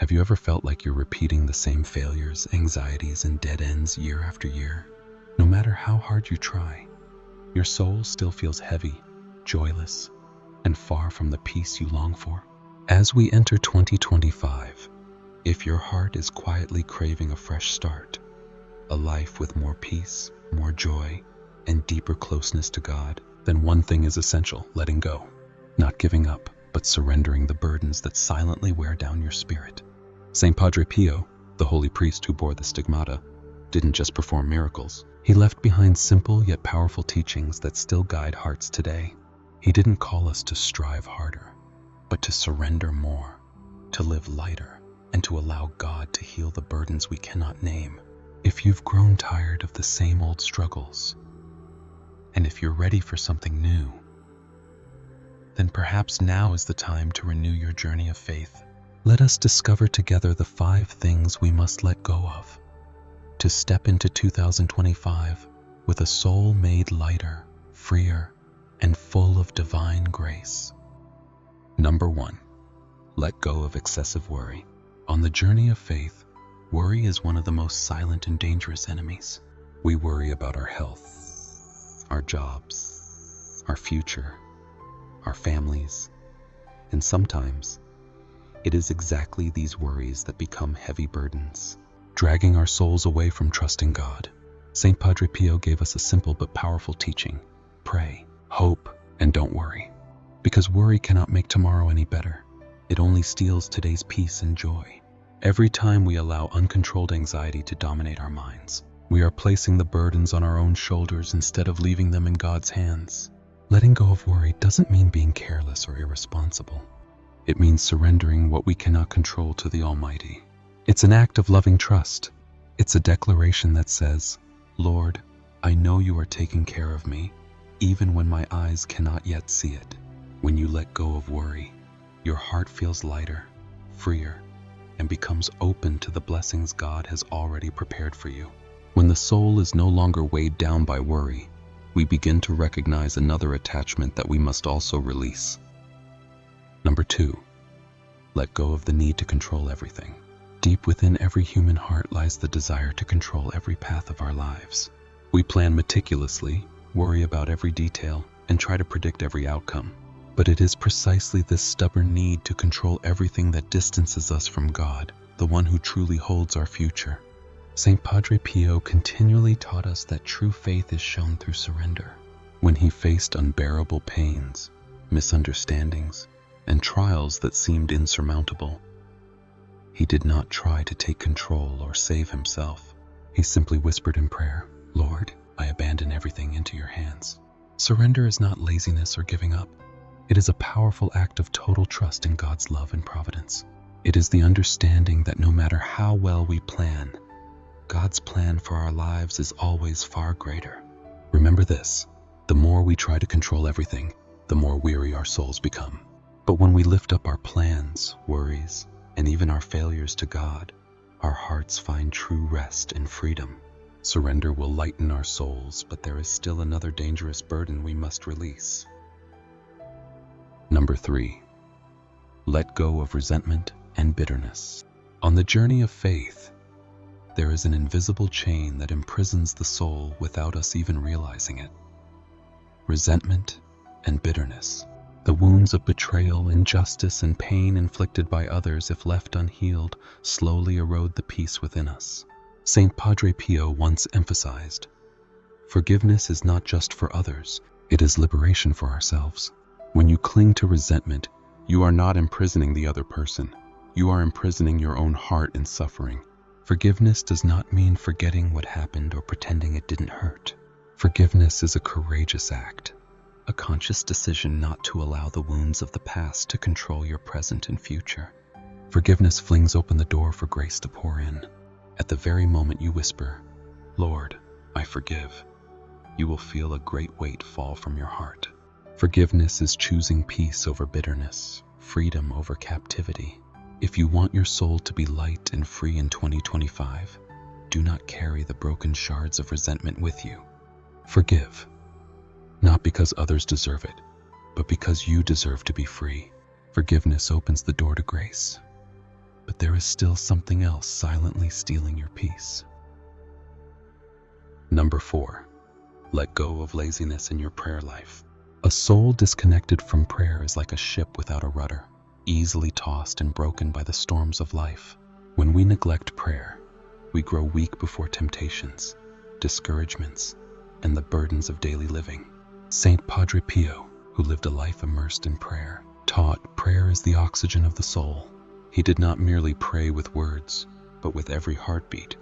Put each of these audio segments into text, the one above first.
Have you ever felt like you're repeating the same failures, anxieties, and dead ends year after year? No matter how hard you try, your soul still feels heavy, joyless, and far from the peace you long for. As we enter 2025, if your heart is quietly craving a fresh start, a life with more peace, more joy, and deeper closeness to God, then one thing is essential: letting go. Not giving up, but surrendering the burdens that silently wear down your spirit. Saint Padre Pio, the holy priest who bore the stigmata, didn't just perform miracles. He left behind simple yet powerful teachings that still guide hearts today. He didn't call us to strive harder, but to surrender more, to live lighter, and to allow God to heal the burdens we cannot name. If you've grown tired of the same old struggles, and if you're ready for something new, then perhaps now is the time to renew your journey of faith. Let us discover together the 5 things we must let go of to step into 2025 with a soul made lighter, freer, and full of divine grace. Number 1. Let go of excessive worry. On the journey of faith, worry is one of the most silent and dangerous enemies. We worry about our health, our jobs, our future, our families, and sometimes it is exactly these worries that become heavy burdens, dragging our souls away from trusting God. Saint Padre Pio gave us a simple but powerful teaching: pray, hope, and don't worry. Because worry cannot make tomorrow any better. It only steals today's peace and joy. Every time we allow uncontrolled anxiety to dominate our minds, we are placing the burdens on our own shoulders instead of leaving them in God's hands. Letting go of worry doesn't mean being careless or irresponsible. It means surrendering what we cannot control to the Almighty. It's an act of loving trust. It's a declaration that says, "Lord, I know you are taking care of me, even when my eyes cannot yet see it." When you let go of worry, your heart feels lighter, freer, and becomes open to the blessings God has already prepared for you. When the soul is no longer weighed down by worry, we begin to recognize another attachment that we must also release. Number 2, let go of the need to control everything. Deep within every human heart lies the desire to control every path of our lives. We plan meticulously, worry about every detail, and try to predict every outcome. But it is precisely this stubborn need to control everything that distances us from God, the one who truly holds our future. Saint Padre Pio continually taught us that true faith is shown through surrender. When he faced unbearable pains, misunderstandings, and trials that seemed insurmountable, he did not try to take control or save himself. He simply whispered in prayer, "Lord, I abandon everything into your hands." Surrender is not laziness or giving up. It is a powerful act of total trust in God's love and providence. It is the understanding that no matter how well we plan, God's plan for our lives is always far greater. Remember this: the more we try to control everything, the more weary our souls become. But when we lift up our plans, worries, and even our failures to God, our hearts find true rest and freedom. Surrender will lighten our souls, but there is still another dangerous burden we must release. Number 3, let go of resentment and bitterness. On the journey of faith, there is an invisible chain that imprisons the soul without us even realizing it. Resentment and bitterness. The wounds of betrayal, injustice, and pain inflicted by others, if left unhealed, slowly erode the peace within us. Saint Padre Pio once emphasized, "Forgiveness is not just for others, it is liberation for ourselves." When you cling to resentment, you are not imprisoning the other person. You are imprisoning your own heart in suffering. Forgiveness does not mean forgetting what happened or pretending it didn't hurt. Forgiveness is a courageous act, a conscious decision not to allow the wounds of the past to control your present and future. Forgiveness flings open the door for grace to pour in. At the very moment you whisper, "Lord, I forgive," you will feel a great weight fall from your heart. Forgiveness is choosing peace over bitterness, freedom over captivity. If you want your soul to be light and free in 2025, do not carry the broken shards of resentment with you. Forgive, not because others deserve it, but because you deserve to be free. Forgiveness opens the door to grace. but there is still something else silently stealing your peace. Number 4. Let go of laziness in your prayer life. A soul disconnected from prayer is like a ship without a rudder, easily tossed and broken by the storms of life. When we neglect prayer, we grow weak before temptations, discouragements, and the burdens of daily living. Saint Padre Pio, who lived a life immersed in prayer, taught prayer is the oxygen of the soul. He did not merely pray with words, but with every heartbeat,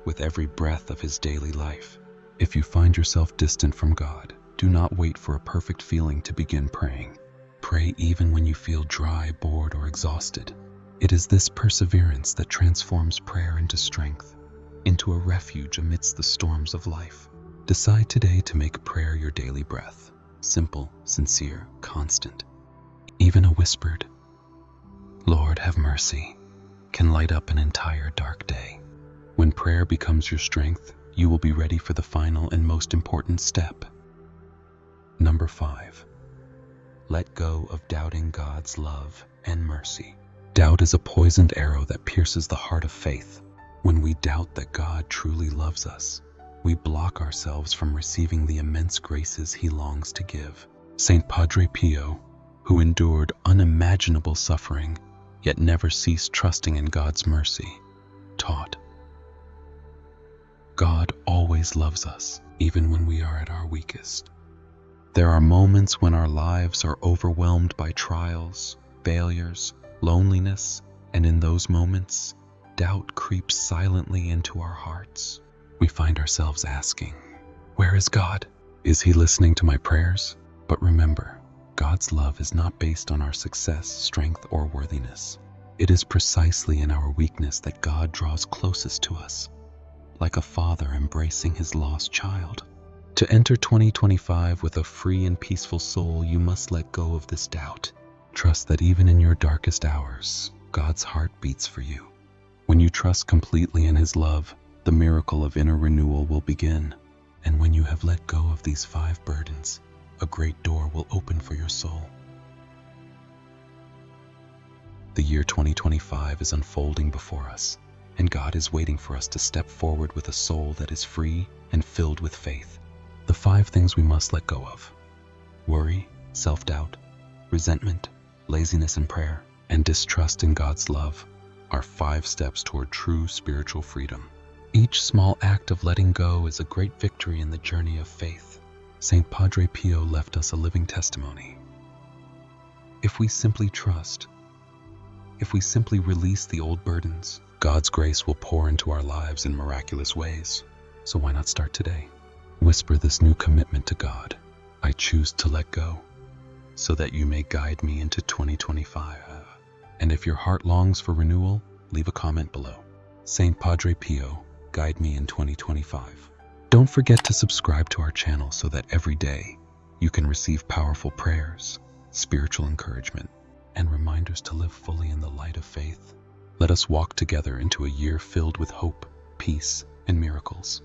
with every breath of his daily life. If you find yourself distant from God, do not wait for a perfect feeling to begin praying. Pray even when you feel dry, bored, or exhausted. It is this perseverance that transforms prayer into strength, into a refuge amidst the storms of life. Decide today to make prayer your daily breath, simple, sincere, constant. Even a whispered, "Lord, have mercy," can light up an entire dark day. When prayer becomes your strength, you will be ready for the final and most important step. Number 5. Let go of doubting God's love and mercy. Doubt is a poisoned arrow that pierces the heart of faith. When we doubt that God truly loves us, we block ourselves from receiving the immense graces He longs to give. Saint Padre Pio, who endured unimaginable suffering, yet never ceased trusting in God's mercy, taught, God always loves us, even when we are at our weakest. There are moments when our lives are overwhelmed by trials, failures, loneliness, and in those moments, doubt creeps silently into our hearts. We find ourselves asking, where is God? Is He listening to my prayers? But remember, God's love is not based on our success, strength, or worthiness. It is precisely in our weakness that God draws closest to us, like a father embracing his lost child. To enter 2025 with a free and peaceful soul, you must let go of this doubt. Trust that even in your darkest hours, God's heart beats for you. When you trust completely in His love, the miracle of inner renewal will begin. And when you have let go of these 5 burdens, a great door will open for your soul. The year 2025 is unfolding before us, and God is waiting for us to step forward with a soul that is free and filled with faith. The 5 things we must let go of: worry, self-doubt, resentment, laziness in prayer, and distrust in God's love are 5 steps toward true spiritual freedom. Each small act of letting go is a great victory in the journey of faith. Saint Padre Pio left us a living testimony. If we simply trust, if we simply release the old burdens, God's grace will pour into our lives in miraculous ways. So why not start today? Whisper this new commitment to God: I choose to let go, so that you may guide me into 2025. And if your heart longs for renewal, leave a comment below. Saint Padre Pio, guide me in 2025. Don't forget to subscribe to our channel so that every day you can receive powerful prayers, spiritual encouragement, and reminders to live fully in the light of faith. Let us walk together into a year filled with hope, peace, and miracles.